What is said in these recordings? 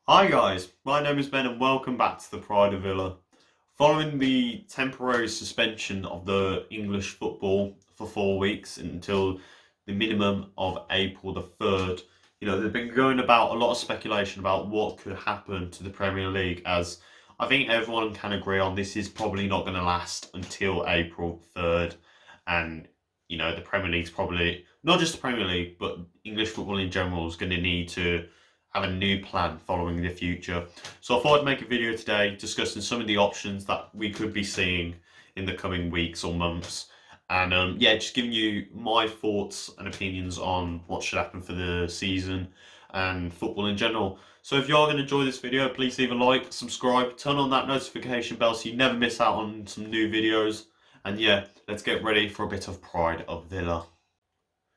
Hi guys, my name is Ben and welcome back to the Pride of Villa. Following the temporary suspension of the English football for 4 weeks until the minimum of April the 3rd, there's been going about a lot of speculation about what could happen to the Premier League, as I think everyone can agree on this is probably not going to last until April 3rd. And the Premier League's probably, not just the Premier League, but English football in general is going to need to have a new plan following the future. So I thought I'd make a video today discussing some of the options that we could be seeing in the coming weeks or months. And just giving you my thoughts and opinions on what should happen for the season and football in general. So if you are going to enjoy this video, please leave a like, subscribe, turn on that notification bell so you never miss out on some new videos. And yeah, let's get ready for a bit of Pride of Villa.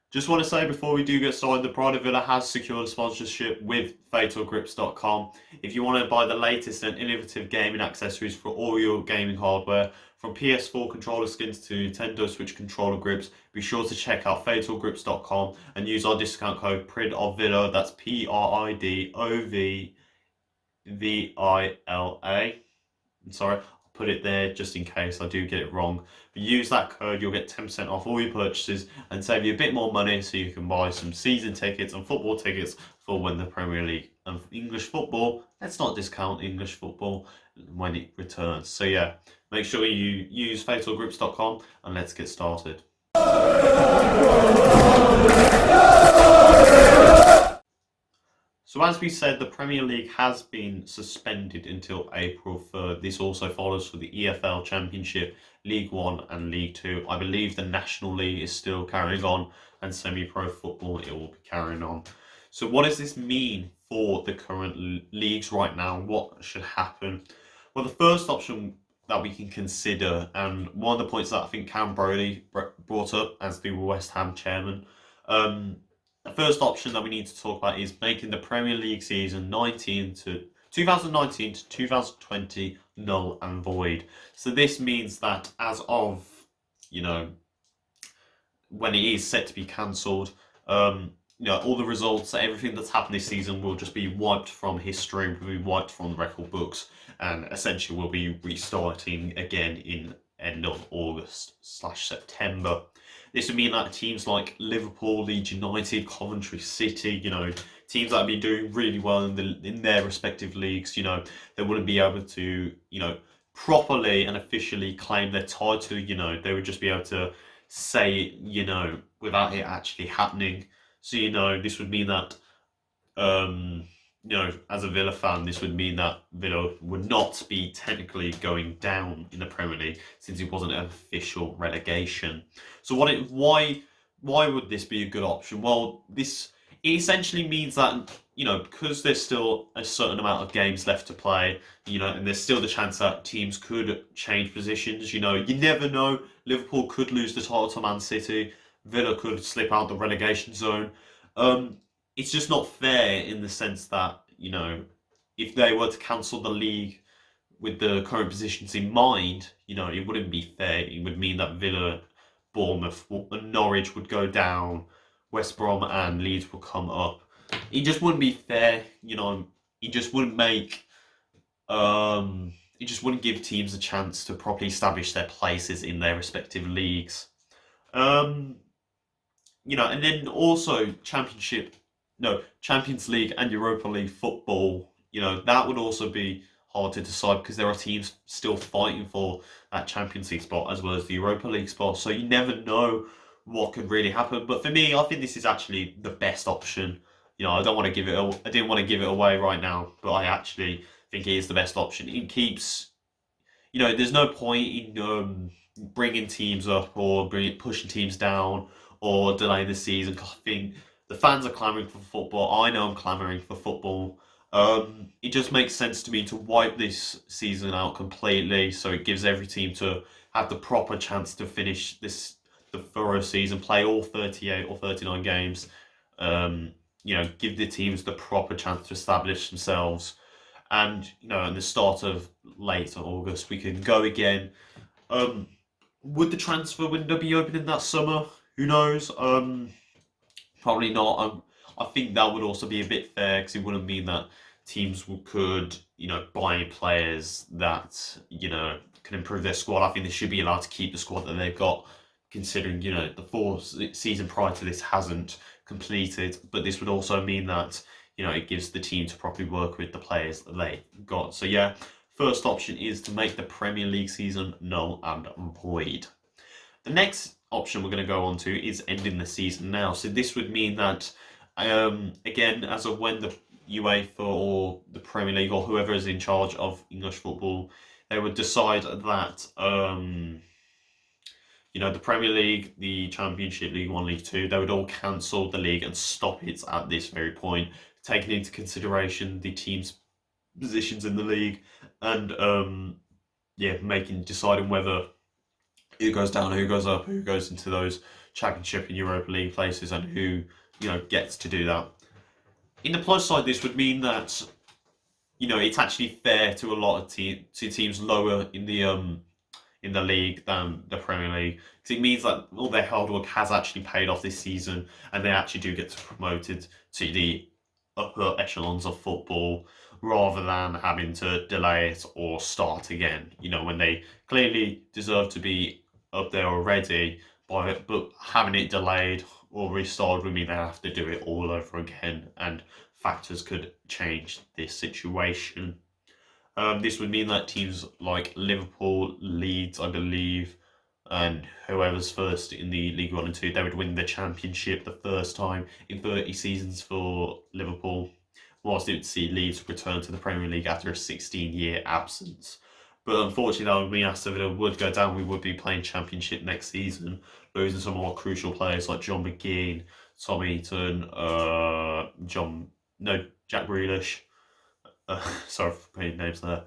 Just want to say before we do get started, the Pride of Villa has secured a sponsorship with FatalGrips.com. If you want to buy the latest and innovative gaming accessories for all your gaming hardware, from PS4 controller skins to Nintendo Switch controller grips, be sure to check out FatalGrips.com and use our discount code PRIDOVVILLA, that's PRIDOVVILA. I'm sorry, I'll put it there just in case I do get it wrong. But use that code, you'll get 10% off all your purchases and save you a bit more money so you can buy some season tickets and football tickets for when the Premier League and English football, let's not discount English football, when it returns. So yeah, make sure you use fatalgrips.com and let's get started. So as we said, the Premier League has been suspended until April 3rd. This also follows for the EFL Championship, League One and League Two. I believe the National League is still carrying on, and semi-pro football, it will be carrying on. So what does this mean for the current leagues right now? What should happen? Well, the first option that we can consider, and one of the points that I think Cam Brodie brought up as the West Ham chairman, the first option that we need to talk about is making the Premier League season 2019 to 2020 null and void. So this means that as of, when it is set to be cancelled, all the results, everything that's happened this season will just be wiped from history, will be wiped from the record books, and essentially we'll be restarting again in end of August/September. This would mean that teams like Liverpool, Leeds United, Coventry City, teams that have been doing really well in their respective leagues, they wouldn't be able to, properly and officially claim their title. They would just be able to say, without it actually happening. So, this would mean that, as a Villa fan, this would mean that Villa would not be technically going down in the Premier League since it wasn't an official relegation. So why would this be a good option? Well, it essentially means that, because there's still a certain amount of games left to play, and there's still the chance that teams could change positions. You never know. Liverpool could lose the title to Man City. Villa could slip out the relegation zone. It's just not fair in the sense that, if they were to cancel the league with the current positions in mind, it wouldn't be fair. It would mean that Villa, Bournemouth, and Norwich would go down, West Brom and Leeds would come up. It just wouldn't be fair, it just wouldn't make, it just wouldn't give teams a chance to properly establish their places in their respective leagues. And then also Champions League and Europa League football, that would also be hard to decide because there are teams still fighting for that Champions League spot as well as the Europa League spot. So you never know what could really happen. But for me, I think this is actually the best option. I didn't want to give it away right now, but I actually think it is the best option. It keeps, there's no point in bringing teams up or pushing teams down or delaying the season. I think the fans are clamouring for football. I know I'm clamouring for football. It just makes sense to me to wipe this season out completely, so it gives every team to have the proper chance to finish the thorough season, play all 38 or 39 games. Give the teams the proper chance to establish themselves. And, in the start of late August, we can go again. Would the transfer window be opening that summer? Who knows? Probably not. I think that would also be a bit fair because it wouldn't mean that teams could, buy players that, can improve their squad. I think they should be allowed to keep the squad that they've got, considering, the season prior to this hasn't completed. But this would also mean that, it gives the team to properly work with the players that they got. So yeah, first option is to make the Premier League season null and void. The next option we're going to go on to is ending the season now. So this would mean that, again, as of when the UEFA or the Premier League or whoever is in charge of English football, they would decide that, the Premier League, the Championship, League One, League Two, they would all cancel the league and stop it at this very point, taking into consideration the teams' positions in the league and, deciding whether who goes down, who goes up, who goes into those Championship and Europa League places, and who gets to do that. In the plus side, this would mean that it's actually fair to a lot of teams lower in the league than the Premier League, because it means that all their hard work has actually paid off this season, and they actually do get promoted to the upper echelons of football, rather than having to delay it or start again. When they clearly deserve to be up there already, but having it delayed or restarted would mean they have to do it all over again, and factors could change this situation. This would mean that teams like Liverpool, Leeds, I believe, and whoever's first in the League 1 and 2, they would win the Championship the first time in 30 seasons for Liverpool, whilst it would see Leeds return to the Premier League after a 16-year absence. But unfortunately, that would mean Aston Villa would go down. We would be playing Championship next season, losing some more crucial players like John McGinn, Tom Eaton, Jack Grealish. Sorry for putting names there.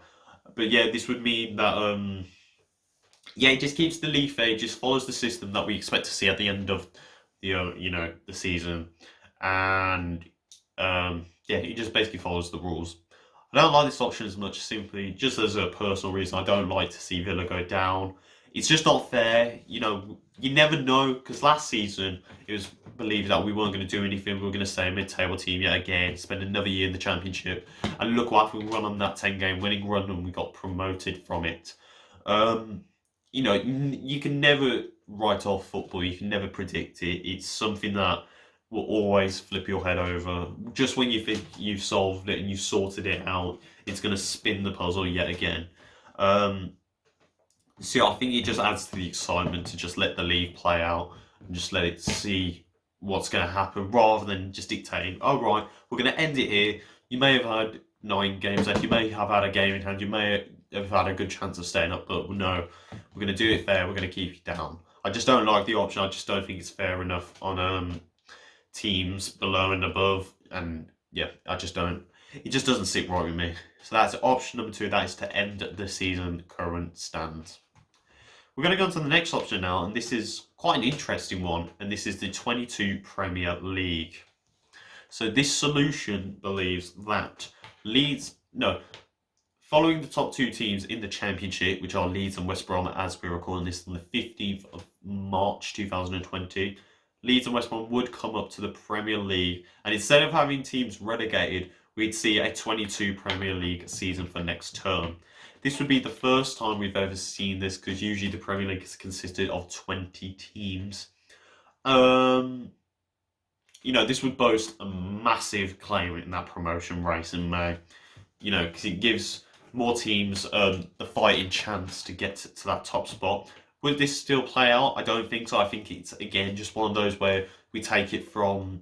But yeah, this would mean that, it just keeps the league fair, just follows the system that we expect to see at the end of the season. And, it just basically follows the rules. I don't like this option as much, simply just as a personal reason. I don't like to see Villa go down. It's just not fair. You never know, because last season it was believed that we weren't going to do anything. We were going to stay a mid-table team yet again, spend another year in the Championship. And look what happened. We went on that 10-game winning run and we got promoted from it. You can never write off football. You can never predict it. It's something that will always flip your head over. Just when you think you've solved it and you've sorted it out, it's going to spin the puzzle yet again. So I think it just adds to the excitement to just let the league play out and just let it see what's going to happen, rather than just dictating, oh right, we're going to end it here. You may have had 9 games left, you may have had a game in hand, you may have had a good chance of staying up, but no, we're going to do it fair, we're going to keep you down. I just don't like the option. I just don't think it's fair enough on teams below and above, and I just don't. It just doesn't sit right with me. So that's option number 2. That is to end the season current stands. We're going to go on to the next option now, and this is quite an interesting one, and this is the 22 Premier League. So this solution believes that following the top 2 teams in the Championship, which are Leeds and West Brom, as we're recording this on the 15th of March 2020, Leeds and West Brom would come up to the Premier League, and instead of having teams relegated, we'd see a 22 Premier League season for next term. This would be the first time we've ever seen this, because usually the Premier League is consisted of 20 teams. This would boast a massive claim in that promotion race in May, because it gives more teams the fighting chance to get to that top spot. Would this still play out? I don't think so. I think it's, again, just one of those where we take it from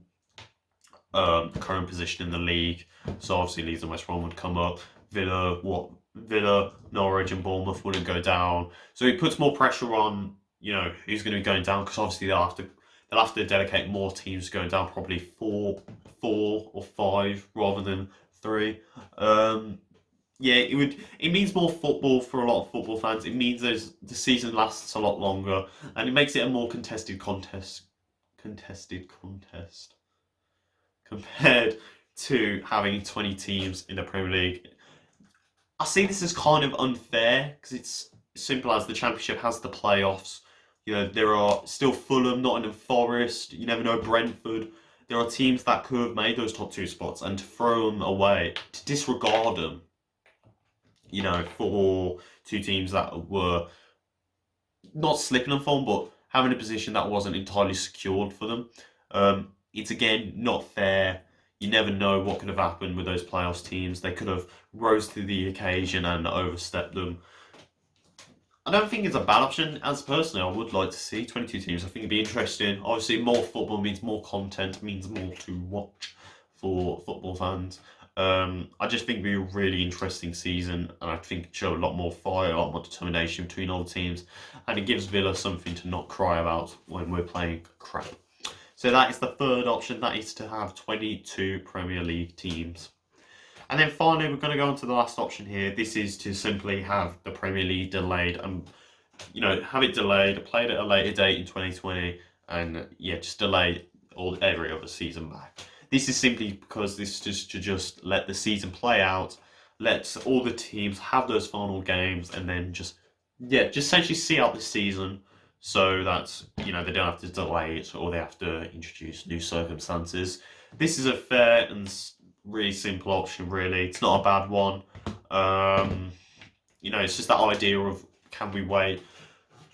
the current position in the league. So obviously Leeds and West Brom would come up. Villa, Norwich and Bournemouth wouldn't go down. So it puts more pressure on, who's going to be going down, because obviously they'll have to dedicate more teams going down, probably four or 5 rather than 3. It means more football for a lot of football fans. It means the season lasts a lot longer, and it makes it a more contested contest compared to having 20 teams in the Premier League. I see this as kind of unfair, because it's simple as the Championship has the playoffs. There are still Fulham, Nottingham Forest, you never know, Brentford. there are teams that could have made those top two spots, and to throw them away, to disregard them, for two teams that were not slipping and falling, but having a position that wasn't entirely secured for them. It's again not fair. You never know what could have happened with those playoffs teams. They could have rose to the occasion and overstepped them. I don't think it's a bad option. As personally, I would like to see 22 teams. I think it'd be interesting. Obviously, more football means more content, means more to watch for football fans. I just think it'd be a really interesting season, and I think it'd show a lot more fire, a lot more determination between all the teams, and it gives Villa something to not cry about when we're playing crap. So that is the third option. That is to have 22 Premier League teams. And then finally, we're going to go on to the last option here. This is to simply have the Premier League delayed and, have it delayed, played at a later date in 2020, and just delay every other season back. This is simply because this is to just let the season play out, let all the teams have those final games, and then just essentially see out the season, so that they don't have to delay it or they have to introduce new circumstances. This is a fair and really simple option, really. It's not a bad one. It's just that idea of, can we wait?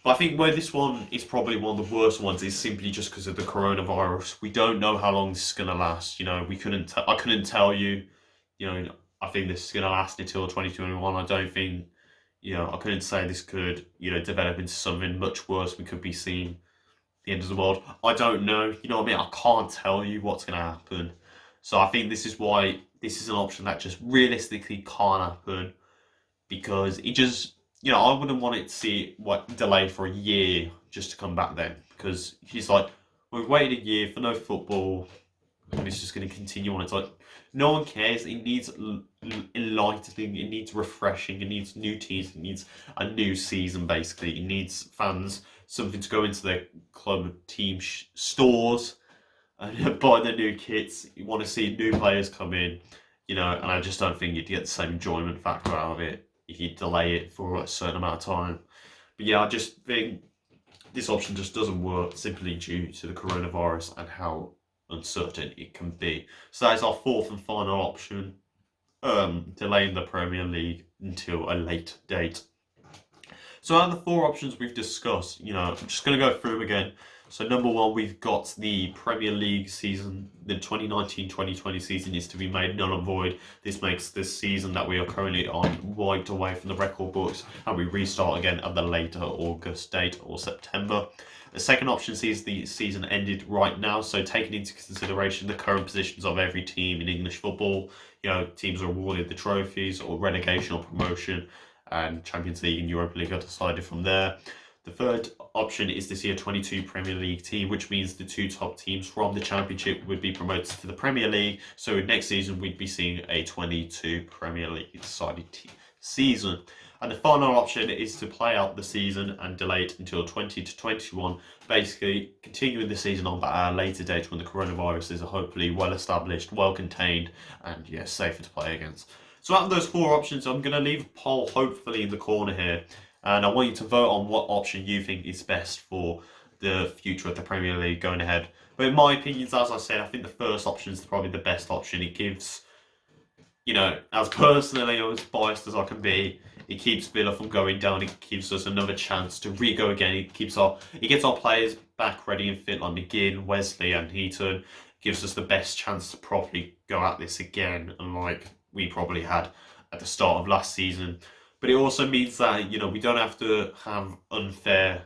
But I think where this one is probably one of the worst ones is simply just because of the coronavirus. We don't know how long this is going to last. I couldn't tell you. I think this is going to last until 2021. I don't think. I couldn't say this could, develop into something much worse. We could be seeing the end of the world. I don't know. You know what I mean? I can't tell you what's going to happen. So I think this is why this is an option that just realistically can't happen, because it just, I wouldn't want it to see delay for a year just to come back then, because he's like, we've waited a year for no football, and it's just going to continue on. It's like, no one cares. It needs enlightening. It needs refreshing. It needs new teams. It needs a new season, basically. It needs fans something to go into their club team stores and buy the new kits. You want to see new players come in, and I just don't think you'd get the same enjoyment factor out of it if you delay it for a certain amount of time. But I just think this option just doesn't work, simply due to the coronavirus and how uncertain it can be. So that is our fourth and final option, delaying the Premier League until a late date. So out of the four options we've discussed, I'm just going to go through them again. So number one, we've got the Premier League season. The 2019-2020 season is to be made null and void. This makes this season that we are currently on wiped away from the record books, and we restart again at the later August date or September. The second option sees the season ended right now, so taking into consideration the current positions of every team in English football, teams are awarded the trophies or relegation or promotion, and Champions League and Europa League are decided from there. The third option is to see a 22 Premier League team, which means the two top teams from the Championship would be promoted to the Premier League. So next season, we'd be seeing a 22 Premier League decided season. And the final option is to play out the season and delay it until 20 to 21, basically continuing the season on at a later date when the coronavirus is hopefully well established, well contained, and safer to play against. So out of those four options, I'm going to leave a poll hopefully in the corner here. And I want you to vote on what option you think is best for the future of the Premier League going ahead. But in my opinions, as I said, I think the first option is probably the best option. It gives, as personally or as biased as I can be, it keeps Villa from going down. It gives us another chance to re-go again. It gets our players back ready and fit, like McGinn, Wesley and Heaton. It gives us the best chance to properly go at this again, unlike we probably had at the start of last season. But it also means that, we don't have to have unfair,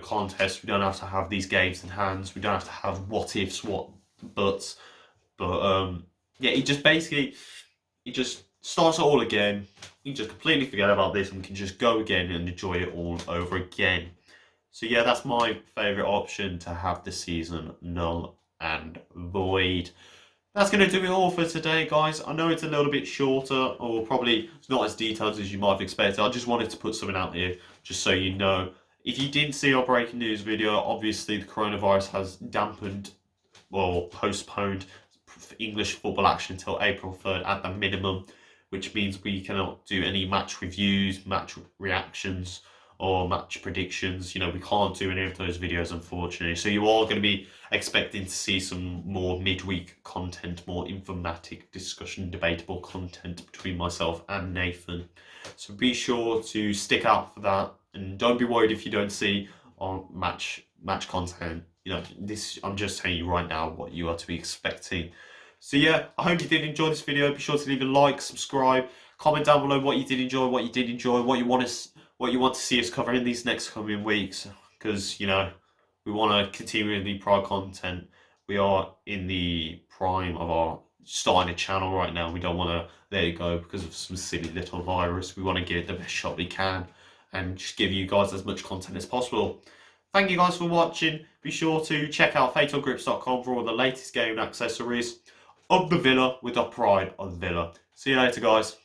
contests. We don't have to have these games in hands. We don't have to have what ifs, what buts. But, it just starts it all again. You just completely forget about this and we can just go again and enjoy it all over again. So, that's my favourite option, to have the season null and void. That's going to do it all for today, guys. I know it's a little bit shorter, or probably it's not as detailed as you might have expected. I just wanted to put something out here, just so you know. If you didn't see our breaking news video, obviously the coronavirus has dampened or postponed English football action until April 3rd at the minimum, which means we cannot do any match reviews, match reactions, or match predictions. You know, we can't do any of those videos, unfortunately. So you are going to be expecting to see some more midweek content, more informatic discussion, debatable content between myself and Nathan. So be sure to stick out for that, and don't be worried if you don't see on match content. You know, this, I'm just telling you right now what you are to be expecting. So yeah, I hope you did enjoy this video. Be sure to leave a like, subscribe, comment down below what you did enjoy, what you want to see us cover in these next coming weeks. Because, you know, we want to continually provide content. We are in the prime of our starting a channel right now. We don't want to let it go because of some silly little virus. We want to give it the best shot we can and just give you guys as much content as possible. Thank you guys for watching. Be sure to check out fatalgrips.com for all the latest game accessories of the Villa with the pride of Villa. See you later, guys.